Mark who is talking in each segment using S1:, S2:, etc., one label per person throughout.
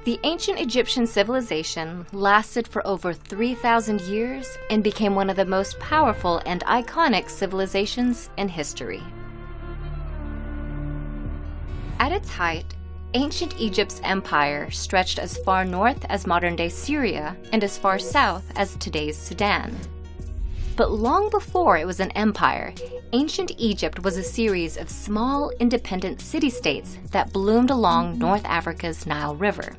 S1: The ancient Egyptian civilization lasted for over 3,000 years and became one of the most powerful and iconic civilizations in history. At its height, ancient Egypt's empire stretched as far north as modern-day Syria and as far south as today's Sudan. But long before it was an empire, ancient Egypt was a series of small, independent city-states that bloomed along North Africa's Nile River.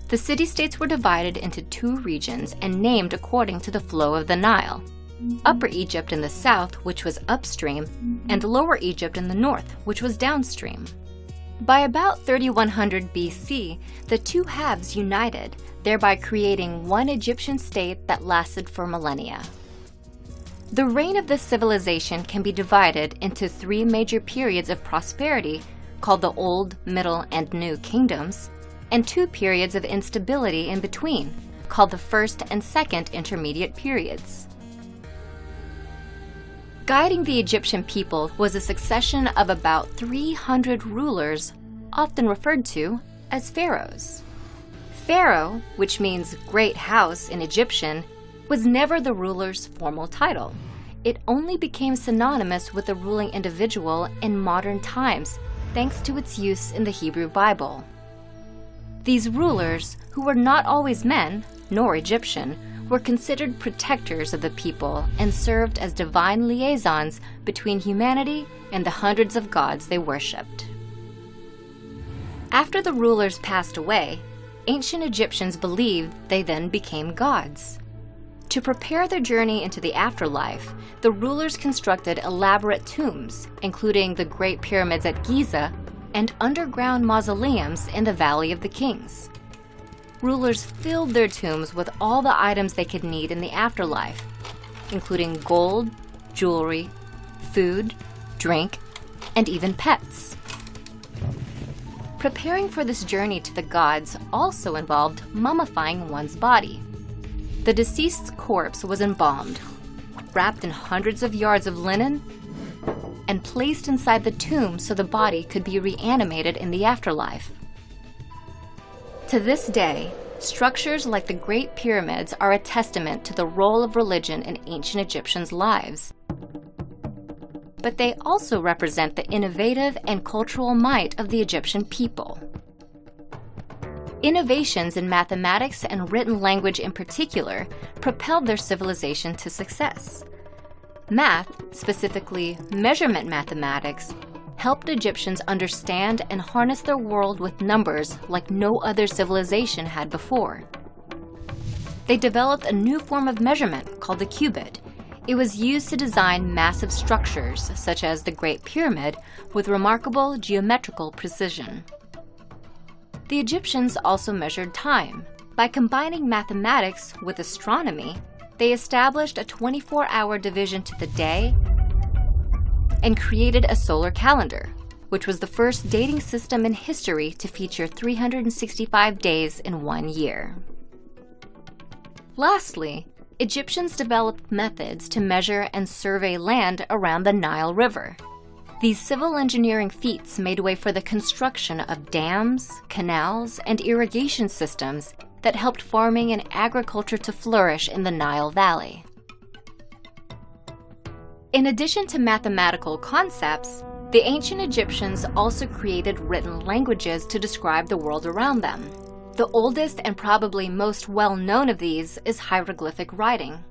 S1: The city-states were divided into two regions and named according to the flow of the Nile: Upper Egypt in the south, which was upstream, and Lower Egypt in the north, which was downstream. By about 3100 BC, the two halves united, thereby creating one Egyptian state that lasted for millennia. The reign of this civilization can be divided into three major periods of prosperity, called the Old, Middle, and New Kingdoms, and two periods of instability in between, called the First and Second Intermediate Periods. Guiding the Egyptian people was a succession of about 300 rulers, often referred to as pharaohs. Pharaoh, which means great house in Egyptian, was never the ruler's formal title. It only became synonymous with the ruling individual in modern times, thanks to its use in the Hebrew Bible. These rulers, who were not always men, nor Egyptian, were considered protectors of the people and served as divine liaisons between humanity and the hundreds of gods they worshipped. After the rulers passed away, ancient Egyptians believed they then became gods. To prepare their journey into the afterlife, the rulers constructed elaborate tombs, including the Great Pyramids at Giza and underground mausoleums in the Valley of the Kings. Rulers filled their tombs with all the items they could need in the afterlife, including gold, jewelry, food, drink, and even pets. Preparing for this journey to the gods also involved mummifying one's body. The deceased's corpse was embalmed, wrapped in hundreds of yards of linen, and placed inside the tomb so the body could be reanimated in the afterlife. To this day, structures like the Great Pyramids are a testament to the role of religion in ancient Egyptians' lives. But they also represent the innovative and cultural might of the Egyptian people. Innovations in mathematics and written language in particular propelled their civilization to success. Math, specifically measurement mathematics, helped Egyptians understand and harness their world with numbers like no other civilization had before. They developed a new form of measurement called the cubit. It was used to design massive structures, such as the Great Pyramid, with remarkable geometrical precision. The Egyptians also measured time. By combining mathematics with astronomy, they established a 24-hour division to the day and created a solar calendar, which was the first dating system in history to feature 365 days in one year. Lastly, Egyptians developed methods to measure and survey land around the Nile River. These civil engineering feats made way for the construction of dams, canals, and irrigation systems that helped farming and agriculture to flourish in the Nile Valley. In addition to mathematical concepts, the ancient Egyptians also created written languages to describe the world around them. The oldest and probably most well-known of these is hieroglyphic writing.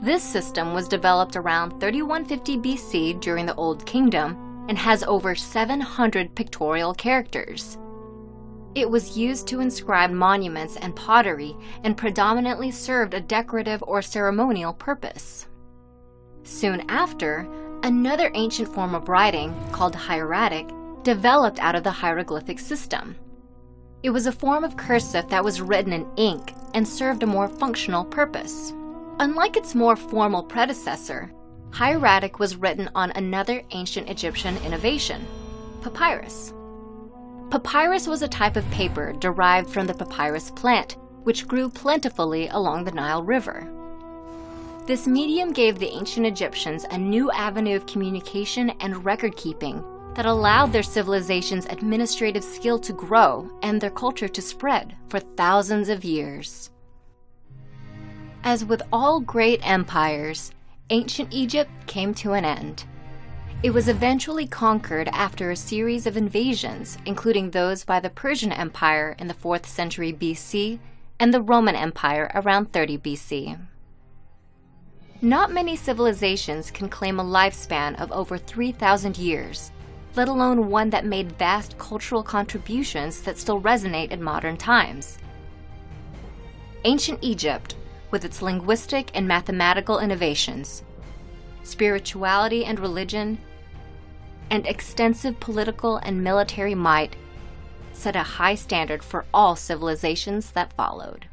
S1: This system was developed around 3150 BC during the Old Kingdom and has over 700 pictorial characters. It was used to inscribe monuments and pottery and predominantly served a decorative or ceremonial purpose. Soon after, another ancient form of writing, called hieratic, developed out of the hieroglyphic system. It was a form of cursive that was written in ink and served a more functional purpose. Unlike its more formal predecessor, hieratic was written on another ancient Egyptian innovation, papyrus. Papyrus was a type of paper derived from the papyrus plant, which grew plentifully along the Nile River. This medium gave the ancient Egyptians a new avenue of communication and record-keeping that allowed their civilization's administrative skill to grow and their culture to spread for thousands of years. As with all great empires, ancient Egypt came to an end. It was eventually conquered after a series of invasions, including those by the Persian Empire in the 4th century BC and the Roman Empire around 30 BC. Not many civilizations can claim a lifespan of over 3,000 years, let alone one that made vast cultural contributions that still resonate in modern times. Ancient Egypt, with its linguistic and mathematical innovations, spirituality and religion, and extensive political and military might, set a high standard for all civilizations that followed.